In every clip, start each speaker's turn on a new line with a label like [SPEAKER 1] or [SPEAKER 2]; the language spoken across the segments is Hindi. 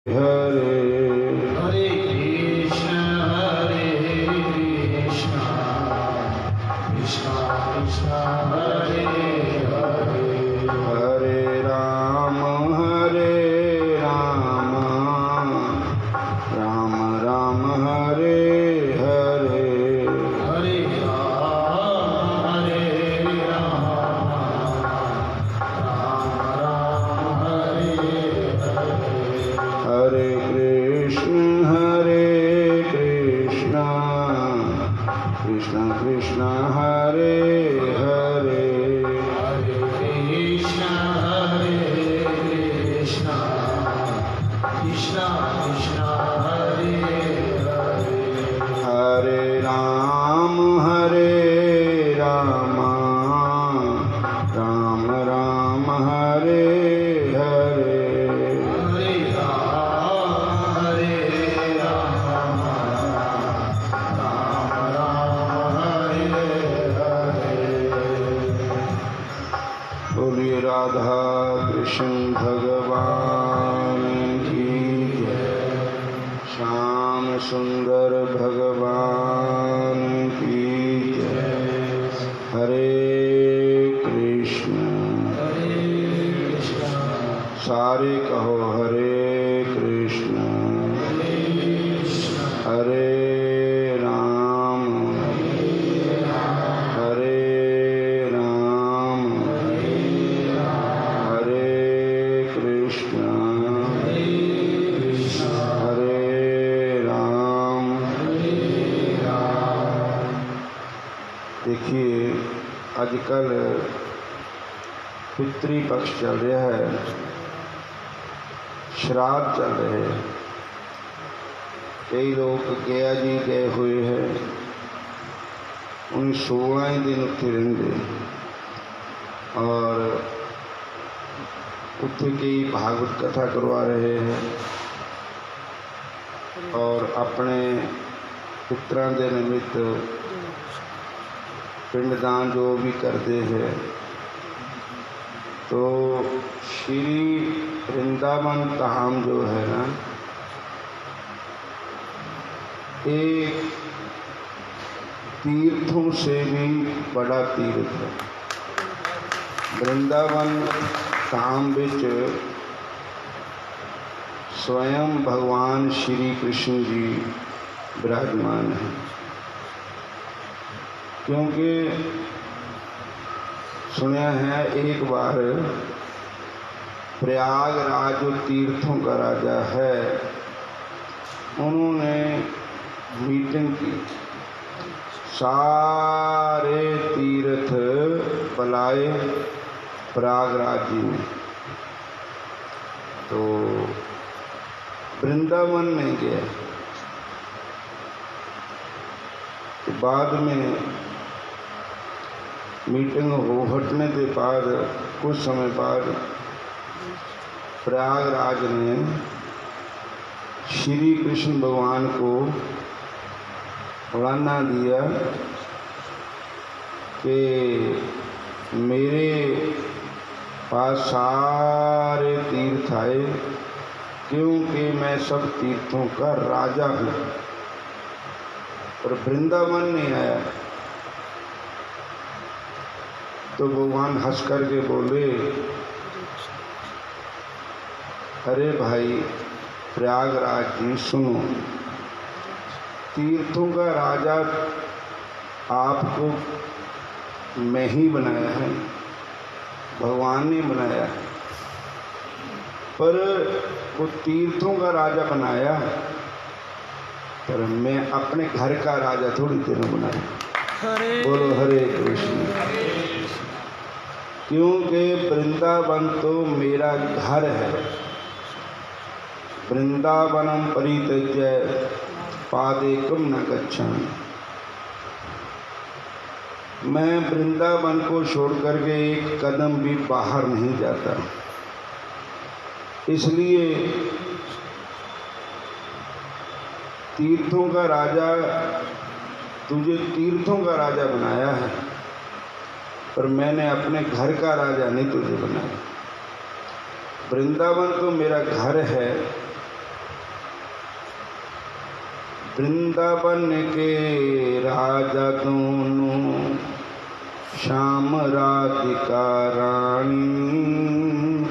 [SPEAKER 1] हरे
[SPEAKER 2] हरे कृष्ण कृष्ण कृष्ण हरे हरे
[SPEAKER 1] हरे राम राम राम हरे हरे
[SPEAKER 2] हरे राम राम राम हरे हरे
[SPEAKER 1] हरे कृष्ण कृष्ण कृष्ण हरे हरे
[SPEAKER 2] हरे कृष्ण कृष्ण कृष्ण हरे हरे
[SPEAKER 1] हरे राम राम राम हरे हरे
[SPEAKER 2] हरे राम राम राम हरे हरे
[SPEAKER 1] बोलिए राधा कृष्ण भगवान की जय, श्याम सुंदर भगवान की जय। हरे कृष्ण सारे कहो हरे कृष्ण हरे राम हरे कृष्ण हरे राम। देखिए आजकल पितृ पक्ष चल रहा है, श्राद्ध चल रहे हैं। कई लोग गया जी गए हुए हैं, उन्हें 16 ही दिन उत्थे रेंदे और उत्थे कई भागवत कथा करवा रहे हैं और अपने पुत्रां दे निमित्त पिंडदान जो भी करते हैं। तो श्री वृंदावन धाम जो है ना, एक तीर्थों से भी बड़ा तीर्थ है। वृंदावन धाम विच स्वयं भगवान श्री कृष्ण जी विराजमान हैं, क्योंकि सुना है एक बार प्रयागराज जो तीर्थों का राजा है, उन्होंने मीटिंग की, सारे तीर्थ बुलाए प्रयागराज जी में। तो वृंदावन नहीं गया। तो बाद में मीटिंग हो हटने के बाद कुछ समय बाद प्रयागराज ने श्री कृष्ण भगवान को उड़ाना दिया कि मेरे पास सारे तीर्थ आए, क्योंकि मैं सब तीर्थों का राजा हूँ, और वृंदावन नहीं आया। तो भगवान हंस करके बोले, अरे भाई प्रयागराज जी सुनो, तीर्थों का राजा आपको मैं ही बनाया है, भगवान ने बनाया है, पर वो तीर्थों का राजा बनाया, पर मैं अपने घर का राजा थोड़ी देर बनाया। बोलो हरे कृष्ण। क्योंकि वृंदावन तो मेरा घर है। वृंदावनम परित्यज्य पादेकम न गच्छामि। मैं वृंदावन को छोड़ करके एक कदम भी बाहर नहीं जाता। इसलिए तीर्थों का राजा, तुझे तीर्थों का राजा बनाया है, पर मैंने अपने घर का राजा नहीं तुझे बनाया। वृंदावन तो मेरा घर है, वृंदावन के राजा दोनों, श्याम राधिका रानी।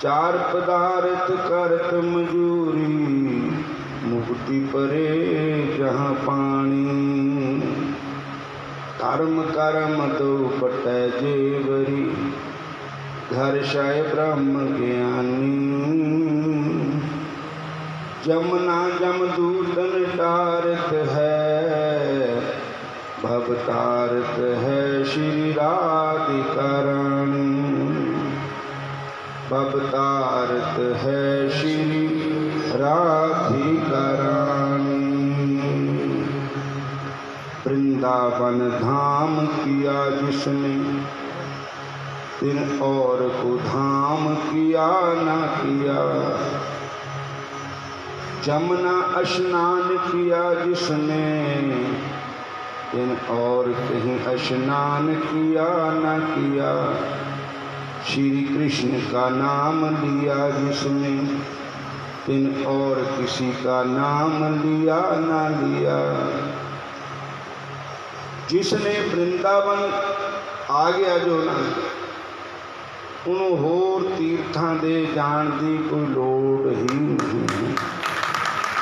[SPEAKER 1] चार पदार्थ करत मजूरी, मुक्ति परे जहाँ पानी। कर्म कर्म दो पटै जेवरी, घर शाय ब्रह्म ज्ञानी। जमुना जमदूतन टारत है, भवतारत है श्री राधिका रानी। भवतारत है श्री राधिका रानी। वृंदावन धाम किया जिसने, दिन और को धाम किया ना किया। जमुना स्नान किया जिसने, दिन और कहीं स्नान किया ना किया। श्री कृष्ण का नाम लिया जिसने, दिन और किसी का नाम लिया ना लिया। जिसने वृंदावन आ गया जो ना, उन्होंने होर तीर्थां दे जान दी कोई लोड़ ही नहीं।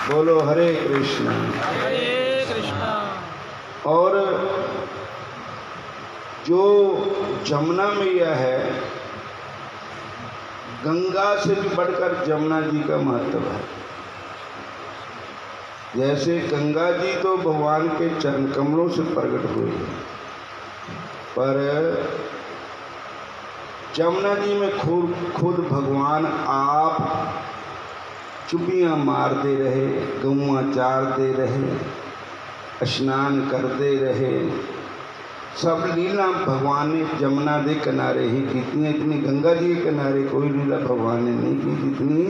[SPEAKER 1] बोलो हरे कृष्णा।
[SPEAKER 2] हरे कृष्णा।
[SPEAKER 1] और जो जमुना मैया है, गंगा से भी बढ़कर जमुना जी का महत्व है। जैसे गंगा जी तो भगवान के चरण कमलों से प्रकट हुए, पर जमुना जी में खुद भगवान आप चुपियाँ मारते रहे, गौआँ चारते रहे, स्नान करते रहे। सब लीला भगवान ने जमुना के किनारे ही की। इतनी गंगा जी के किनारे कोई लीला भगवान ने नहीं की जितनी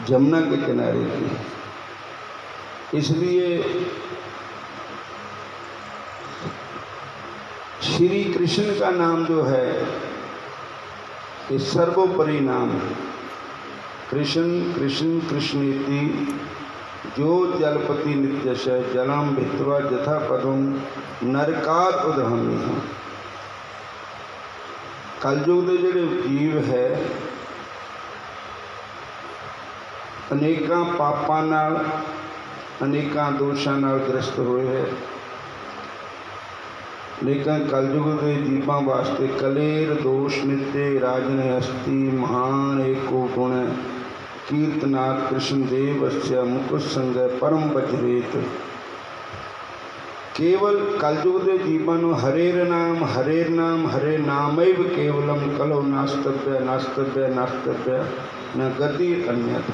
[SPEAKER 1] जमुना के किनारे की। इसलिए श्री कृष्ण का नाम जो है ये सर्वोपरि नाम है। कृष्ण कृष्ण कृष्णेति जो जलपति नित्यश जलम भित्वा जथा पदम नरकात उदहमी। कलयुग के जोड़े जीव है, अनेकों पापां नाल अनेकों दोषां नाल ग्रस्त हुए है। लेकिन कलयुग के जीवां वास्ते कलेर दोष नित्य राजन हस्ती महान एको गुण। कीर्तनाथ कृष्ण देवस्य मुकुट संग परम वज्रेत। केवल कलयुग के जीवन हरेर नाम हरे नामैव केवलम कलो नास्तव्य नास्तव्य नास्तव्य न गति अन्यत।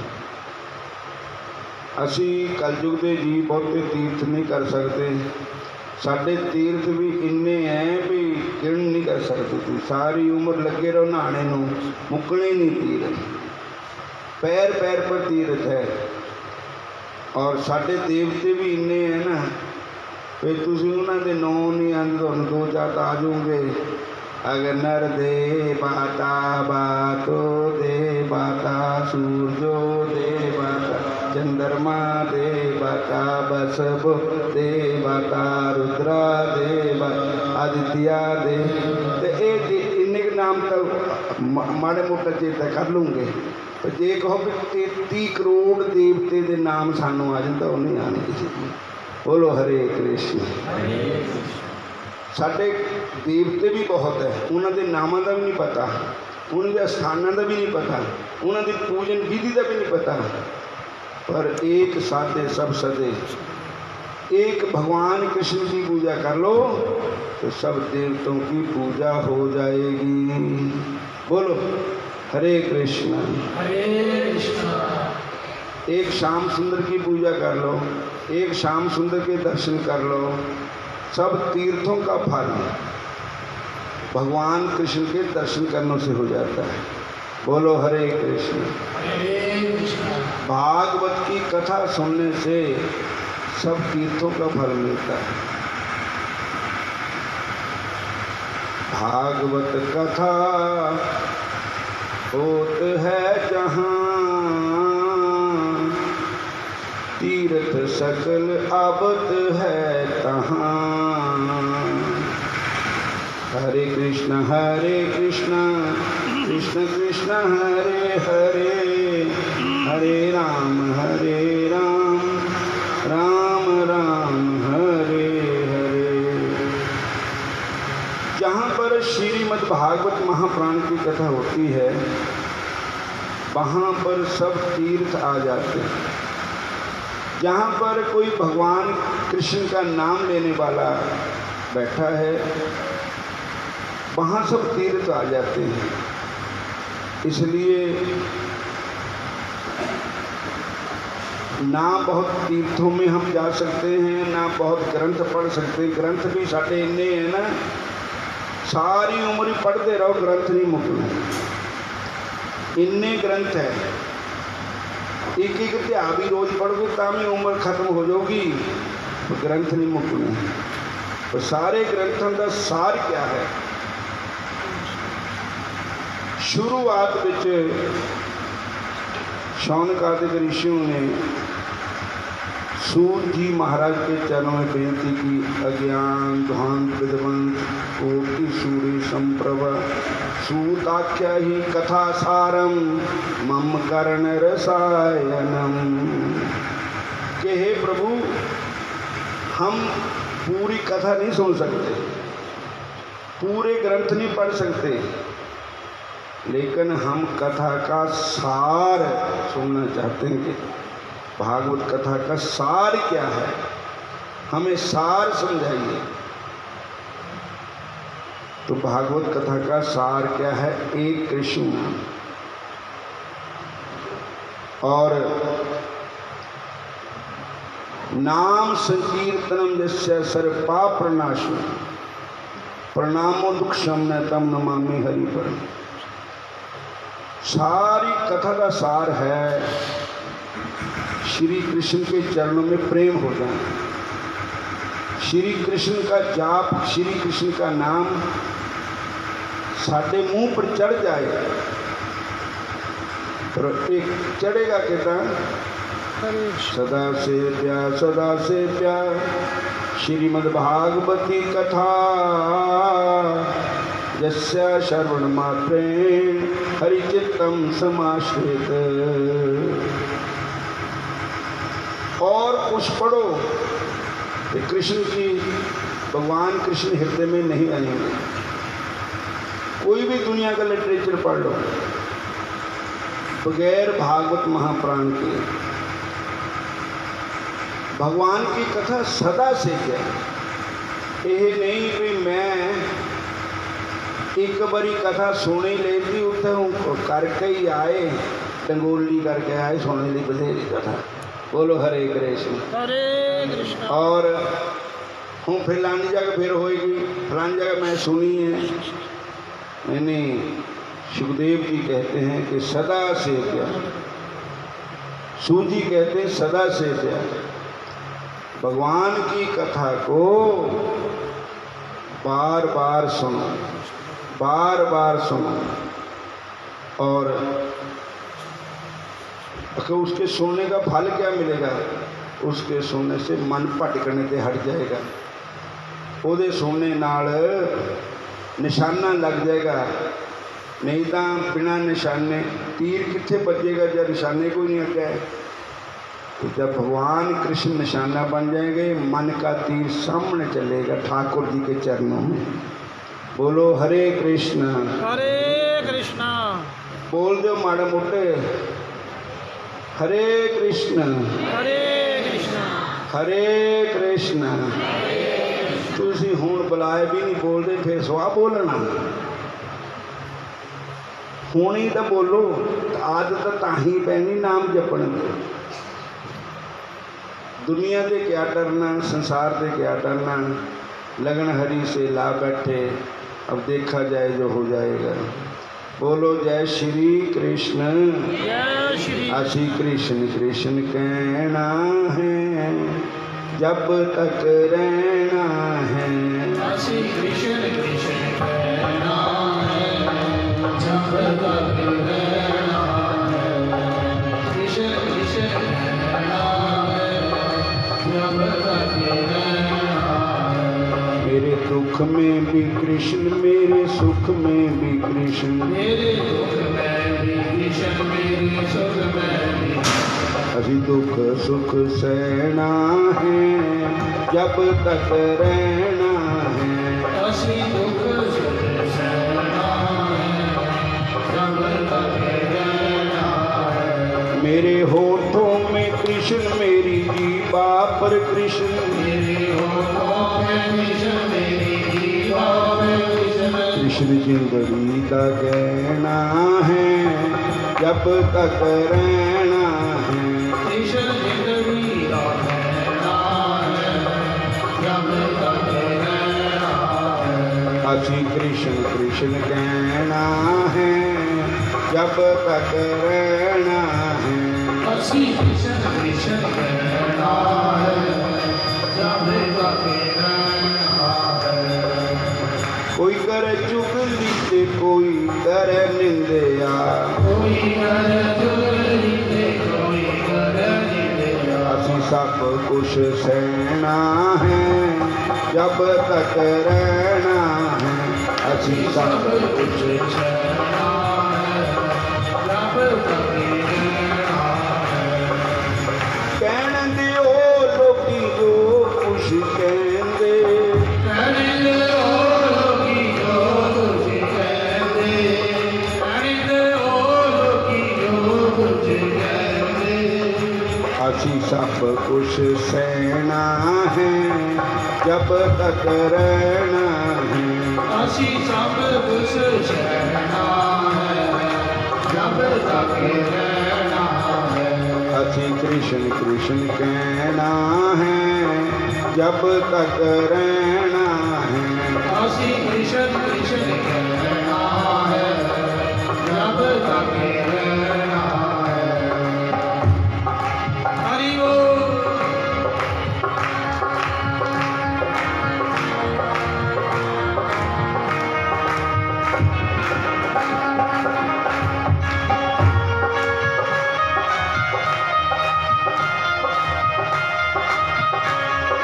[SPEAKER 1] असी कलयुग के जीव बहुते तीर्थ नहीं कर सकते। साढ़े तीर्थ भी इन्ने हैं भी गिण नहीं कर सकते। थी सारी उम्र लगे रहो नहाने नूं, मुकने नहीं तीर्थ। पैर पैर पर तीर्थ है। और साढ़े देवते भी इन्ने हैं ना, फिर तुम उन्होंने नौ नहीं आते तो दो चार आ जाओगे। अगर नर दे बाता बातो दे बाता सूरजो दे बाता चंद्रमा दे बाता बसब दे बाता रुद्रा दे बाता आदित्या दे। तो इन्ने के नाम तो माड़े मोटा चेता कर लूँगे। पर जे कहो कि 33 करोड़ देवते के नाम सानू आ जाए तो नहीं आने किसी को। बोलो हरे कृष्ण। साढ़े देवते भी बहुत है, उन्होंने नामों का भी नहीं पता, उन्होंने स्थानों का भी नहीं पता, उन्होंने पूजन विधि का भी नहीं पता। पर एक साधे सब सदे, एक भगवान कृष्ण की पूजा कर लो तो सब देवताओं की पूजा हो जाएगी। बोलो हरे कृष्ण।
[SPEAKER 2] हरे कृष्ण।
[SPEAKER 1] एक श्याम सुंदर की पूजा कर लो, एक श्याम सुंदर के दर्शन कर लो, सब तीर्थों का फल भगवान कृष्ण के दर्शन करने से हो जाता है। बोलो हरे कृष्ण।
[SPEAKER 2] हरे कृष्ण।
[SPEAKER 1] भागवत की कथा सुनने से सब तीर्थों का फल मिलता है। भागवत कथा होत है जहाँ, तीर्थ सकल आबत है तहाँ। हरे कृष्ण कृष्ण कृष्ण हरे हरे, हरे राम राम राम हरे हरे। जहाँ पर श्रीमद् भागवत महापुराण की कथा होती है वहाँ पर सब तीर्थ आ जाते हैं। जहाँ पर कोई भगवान कृष्ण का नाम लेने वाला बैठा है वहाँ सब तीर्थ आ जाते हैं। इसलिए ना बहुत तीर्थों में हम जा सकते हैं, ना बहुत ग्रंथ पढ़ सकते हैं। ग्रंथ भी साढ़े इन्ने हैं ना, सारी उम्र ही पढ़ते रहो, ग्रंथ नहीं मुकना। इन्ने ग्रंथ है, एक एक अध्याय भी रोज पढ़ोगे तामी उम्र खत्म हो जाएगी, तो ग्रंथ नहीं मुकने। तो सारे ग्रंथों का सार क्या है? शुरुआत विच शौनक आदि ऋषियों ने सूत जी महाराज के चरणों में बेनती की। अज्ञान ध्वांत विद्वंत कोटि सूर्य संप्रभ सूताख्या ही कथा सारम मम कर्ण रसायनम। कि हे प्रभु, हम पूरी कथा नहीं सुन सकते, पूरे ग्रंथ नहीं पढ़ सकते, लेकिन हम कथा का सार सुनना चाहते हैं कि भागवत कथा का सार क्या है, हमें सार समझाइए। तो भागवत कथा का सार क्या है? एक कृष्ण और नाम संकीर्तनम जस्य सर्व पाप प्रणाशो प्रणामो दुख शमन तम नमामि हरि परम। सारी कथा का सार है श्री कृष्ण के चरणों में प्रेम हो जाए, श्री कृष्ण का जाप, श्री कृष्ण का नाम साढ़े मुंह पर चढ़ जाए। तो एक चढ़ेगा कहता सदा से प्यार श्रीमद् भागवती कथा यस्य श्रवण मात्रेण हरिचित्तम समाश्रित। और कुछ पढ़ो कि कृष्ण की, भगवान कृष्ण हृदय में नहीं आएंगे। कोई भी दुनिया का लिटरेचर पढ़ लो बगैर भागवत महापुराण के, भगवान की कथा सदा से क्या। ये नहीं कि मैं एक बारी कथा सुनी लेती उत्थे करके ही आए, टंगोली करके आए, सुने ली बथेरी कथा। बोलो हरे कृष्ण। और हूँ फलानी जगह फिर होएगी, फलानी जगह मैं सुनी है। मैंने सुखदेव जी कहते हैं कि सदा से प्यार, सूजी कहते हैं सदा से प्यार। भगवान की कथा को बार बार सुनो, बार बार सुनो। और उसके सुनने का फल क्या मिलेगा? उसके सुनने से मन भटकने से हट जाएगा, ਉਹਦੇ सुनने नाल निशाना लग जाएगा। नहीं तो बिना निशाने तीर कितने बजेगा जब निशाने कोई नहीं आता है। तो जब भगवान कृष्ण निशाना बन जाएंगे, मन का तीर सामने चलेगा ठाकुर जी के चरणों में। बोलो हरे कृष्ण बोल दो माड़े मोटे, हरे कृष्ण हरे कृष्ण। तुसी हुण बुलाए भी नहीं बोलते, फिर सुहा बोलना। हुण ही तो बोलो, आदत ताही पैनी नाम जपण की। दुनिया से क्या डरना, संसार से क्या डरना, लगन हरि से ला बैठे, अब देखा जाए जो हो जाएगा। बोलो जय श्री कृष्ण। श्री कृष्ण कृष्ण कहना है जब तक रहना है।
[SPEAKER 2] श्री कृष्ण कृष्ण कहना है जब तक रहना है। कृष्ण कृष्ण कहना है
[SPEAKER 1] दुख में भी कृष्ण, मेरे सुख में भी कृष्ण।
[SPEAKER 2] मेरे दुख में भी कृष्ण, मेरे सुख में भी।
[SPEAKER 1] अभी दुख सुख सहना है, जब तक रहना है।
[SPEAKER 2] असी दुख सुख सहना है, जब तक रहना है।
[SPEAKER 1] मेरे होठों में कृष्ण, मेरी जीवा पर कृष्ण।
[SPEAKER 2] मेरे होठों में कृष्ण, मेरी जीवा में कृष्ण।
[SPEAKER 1] कृष्ण जिंदड़ी का कहना है, जब तक रहना है।
[SPEAKER 2] कृष्ण जिंदगी का कहना है, जब तक रहना है।
[SPEAKER 1] असी कृष्ण कृष्ण कहना है, जब तक रहना है।
[SPEAKER 2] असी कृष्ण कृष्ण कहना है, जब तक रहना है।
[SPEAKER 1] कोई करे चुगली ते कोई करे निंदया।
[SPEAKER 2] कोई करे चुगली ते कोई करे निंदया।
[SPEAKER 1] असी सब कुछ सहना है, जब तक रहना है। असी सब कुछ
[SPEAKER 2] सहना है, जब तक रहना है।
[SPEAKER 1] कहन दिओ लोकी जो कुछ कहंदे।
[SPEAKER 2] कहने ओ लोकी जो कुछ कहते। कहने ओ लोकी जो कुछ कहते।
[SPEAKER 1] असी सब कुछ सहना है, जब तक रहना है।
[SPEAKER 2] असी सब कुछ सहना है, जब तक रहना है।
[SPEAKER 1] असी कृष्ण कृष्ण कहना है, जब तक रहना है।
[SPEAKER 2] असी कृष्ण कृष्ण कहना है, जब तक रहना है। हरि बोल।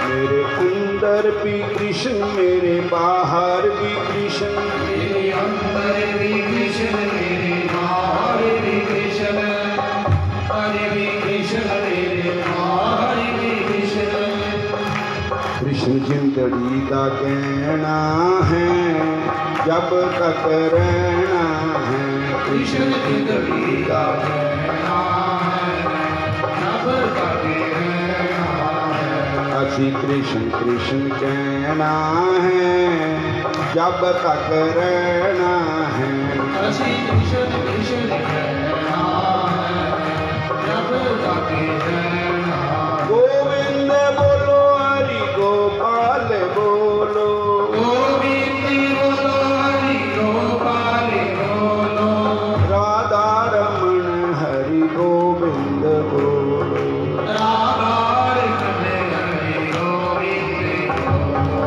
[SPEAKER 1] मेरे अंदर भी कृष्ण, मेरे बाहर भी कृष्ण।
[SPEAKER 2] मेरे अंदर भी कृष्ण, मेरे बाहर भी कृष्ण। हरि भी कृष्ण, मेरे बाहर भी कृष्ण।
[SPEAKER 1] कृष्ण जिंदड़ी का कहना है, जब तक रहना है।
[SPEAKER 2] कृष्ण जिंदगी का कहना है, जब तक रहना है।
[SPEAKER 1] असी कृष्ण कृष्ण कहना है, जब तक रहना है।
[SPEAKER 2] असी कृष्ण कृष्ण कहना है, जब तक रहना है।
[SPEAKER 1] गोविंद बोलो, हरि गोपाल बोलो।
[SPEAKER 2] गोविंद बोलो, हरि गोपाल बोलो।
[SPEAKER 1] राधा रमण हरि गोविंद बोलो।
[SPEAKER 2] राधा रमण हरि गोविंद बोलो।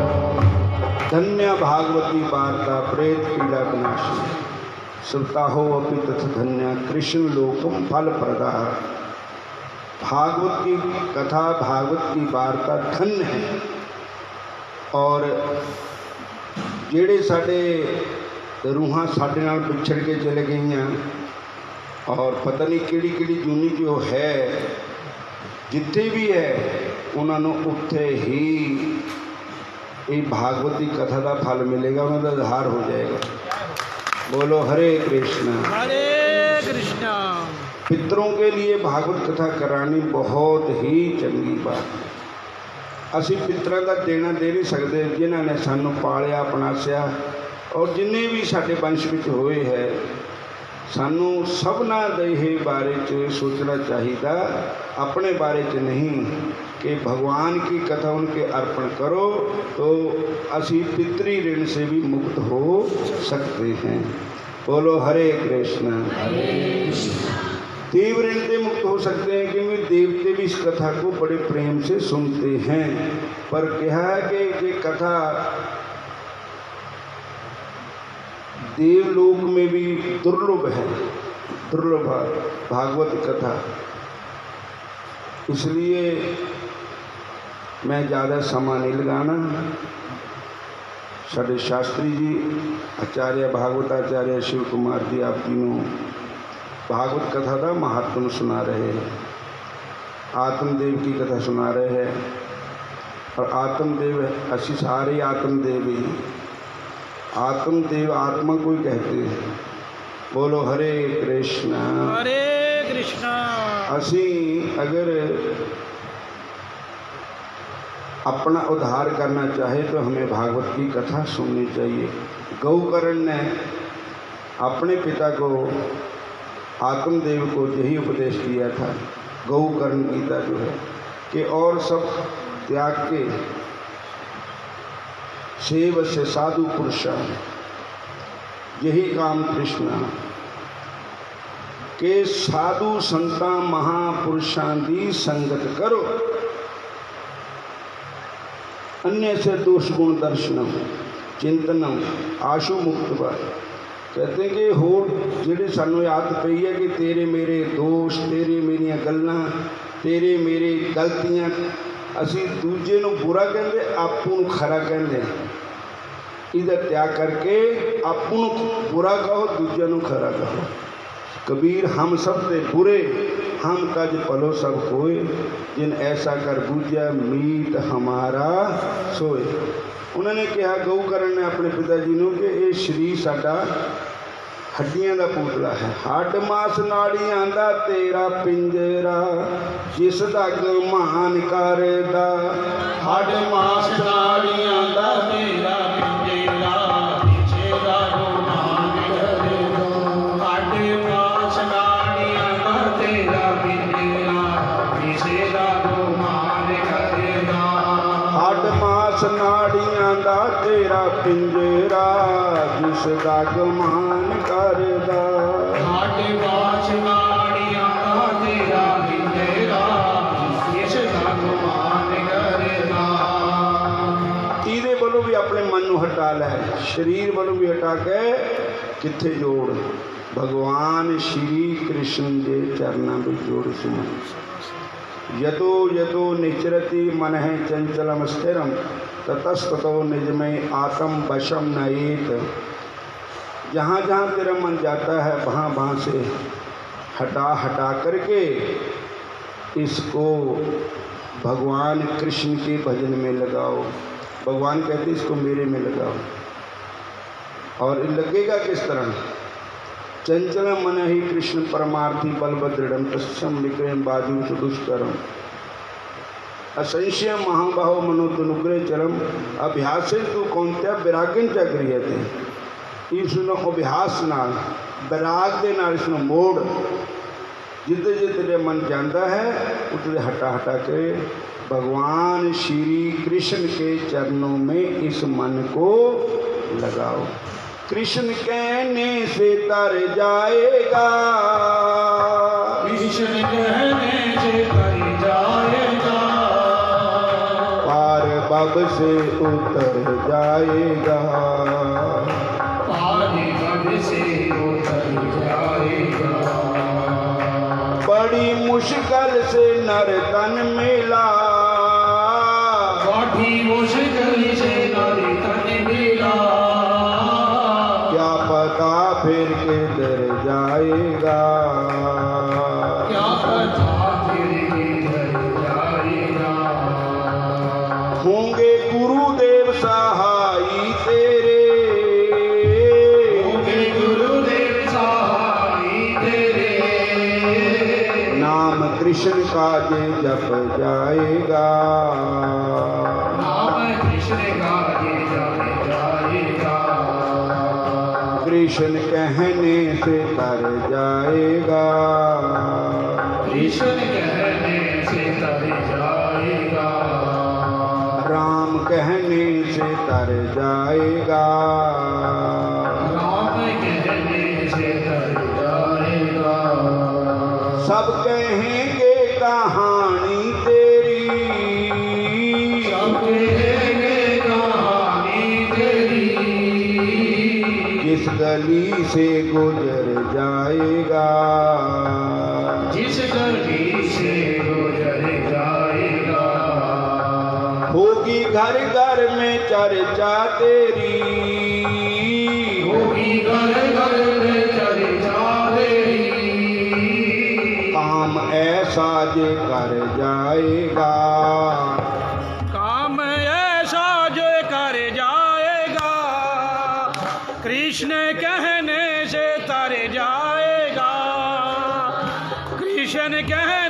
[SPEAKER 1] धन्य भागवती वार्ता प्रेत पीड़ा विनाशी। श्रुता हो अपि तथ धन्य कृष्ण लोकम फल प्रदा। भागवत की कथा, भागवत की वार्ता धन्य है। और ਜਿਹੜੇ ਸਾਡੇ रूहां साडे नाल विछड़ के चले गई, और पता नहीं किहड़ी किहड़ी जूनी जो है, जिथे भी है उन्होंने उत्थे ही ये भागवती कथा का फल मिलेगा, उन्होंने उद्धार हो जाएगा। बोलो हरे कृष्णा।
[SPEAKER 2] हरे कृष्णा।
[SPEAKER 1] पितरों के लिए भागवत कथा करानी बहुत ही चंगी बात है। असी पितरों का देना दे नहीं सकते, जिन्होंने सानू पालिया अपनासिया, और जिन्हें भी साडे वंश में होए है, सानू सबना दे बारे च सोचना चाहिए, अपने बारे च नहीं, कि भगवान की कथा उनके अर्पण करो तो असी पितरी ऋण से भी मुक्त हो सकते हैं। बोलो हरे कृष्ण। देव ऋण से मुक्त हो सकते हैं, क्योंकि देवते भी इस कथा को बड़े प्रेम से सुनते हैं। पर कहा है कि ये कथा देवलोक में भी दुर्लभ है, दुर्लभ भागवत कथा। इसलिए मैं ज़्यादा समय नहीं लगाना। साढ़े शास्त्री जी आचार्य भागवताचार्य शिव कुमार जी आप तीनों भागवत कथा का महात्म सुना रहे हैं, आत्मदेव की कथा सुना रहे हैं। और आत्मदेव असी सारे आत्मदेव ही, आत्मदेव आत्मा को ही कहते हैं। बोलो हरे कृष्णा
[SPEAKER 3] हरे कृष्णा।
[SPEAKER 1] असी अगर अपना उद्धार करना चाहे तो हमें भागवत की कथा सुननी चाहिए। गौकर्ण ने अपने पिता को आत्मदेव को यही उपदेश दिया था, गौकर्ण गीता जो है कि और सब त्याग के सेव से साधु पुरुषा, यही काम कृष्ण के साधु संता महापुरुषां दी संगत करो, अन्य से दोष गुण दर्शनम चिंतनम आशु मुक्त बात। कहते हैं कि होर जिहड़ी सानू आदत पई है कि तेरे मेरे दोष, तेरे मेरियां गल्लां, तेरे मेरे गलतियां, असी दूजे नूं बुरा कहंदे, आपू नूं खरा कहंदे। इहदा त्याग करके आपू नूं बुरा कहो, दूजे नूं खरा कहो। कबीर हम सब ते बुरे, हम कज पलो सब कोय, जिन ऐसा कर बूझा मीत हमारा सोए। उन्होंने कहा, गौकर्ण ने अपने पिता जी नूं कि ये शरीर साडा हड्डियां का पुतला है, हड्ड मास नाड़ियां दा तेरा पिंजरा, जिस दा गुमान करदा,
[SPEAKER 2] हड्ड मास नाड़ियां दा तेरा पिंजरा, जिस दा गुमान करदा। हड्ड मास नाड़ियां दा तेरा पिंजरा, जिस दा गुमान करदा।
[SPEAKER 1] हड्ड मास नाड़ियां दा तेरा पिंजरा, जिस दा गुमान करदा।
[SPEAKER 2] हड्ड मास नाड़ियां दा तेरा पिंजरा, जिस दा गुमान करदा।
[SPEAKER 1] ਇਹਦੇ ਵੱਲੋਂ भी अपने मन ਨੂੰ हटा लै, शरीर ਵੱਲੋਂ भी हटा के किथे जोड़, भगवान श्री कृष्ण के चरणों में जोड़ सुन। यतो यतो निचरति मन है चंचलम स्थिरम, ततस्ततो निजमय आत्म वशम नयेत। जहाँ जहाँ तेरा मन जाता है वहाँ वहाँ से हटा हटा करके इसको भगवान कृष्ण के भजन में लगाओ। भगवान कहते इसको मेरे में लगाओ। और लगेगा किस तरह? चंचल मन ही कृष्ण परमार्थी बलभद्रम तस्म निग्रह बाजू सुदुष्करम, असंशय महाबाहो मनोतनुग्रह चरम, अभ्यास तू कौनत्या विरागन च क्रियते। इसनों अभ्यास नाल विराग दे नाल इसनों मोड़, जिते जिते मन जाता है उतने हटा हटा के भगवान श्री कृष्ण के चरणों में इस मन को लगाओ। कृष्ण कहने से तर जाएगा,
[SPEAKER 2] कृष्ण कहने से तर जाएगा,
[SPEAKER 1] पार बब से उतर जाएगा,
[SPEAKER 2] पार बब से उतर जाएगा।
[SPEAKER 1] बड़ी मुश्किल से नर तन मिला,
[SPEAKER 2] बड़ी मुश्किल से नर तन मिला,
[SPEAKER 1] क्या पता फिर किधर जाएगा,
[SPEAKER 2] क्या पता फिर किधर जाएगा।
[SPEAKER 1] होंगे गुरुदेव सहाई तेरे,
[SPEAKER 2] होंगे गुरुदेव सहाई तेरे,
[SPEAKER 1] नाम कृष्ण का जे जप जाएगा,
[SPEAKER 2] नाम कृष्ण का जे जप जाएगा।
[SPEAKER 1] कृष्ण कहने से तर जाएगा,
[SPEAKER 2] कृष्ण कहने से तर जाएगा,
[SPEAKER 1] राम कहने से तर जाएगा,
[SPEAKER 2] राम कहने से तर जाएगा।
[SPEAKER 1] सब कहेंगे कहानी तेरी,
[SPEAKER 2] सब कहेंगे कहानी तेरी,
[SPEAKER 1] जिस गली से गुजर जाएगा,
[SPEAKER 2] जिस गली से गुजर जाएगा।
[SPEAKER 1] होगी घर घर में चर्चा तेरी,
[SPEAKER 2] होगी घर घर में चर्चा तेरी।
[SPEAKER 1] काम ऐसा जे कर जाएगा,
[SPEAKER 3] काम ऐसा जो कर जाएगा, कृष्ण कहने से तर जाएगा, कृष्ण कहने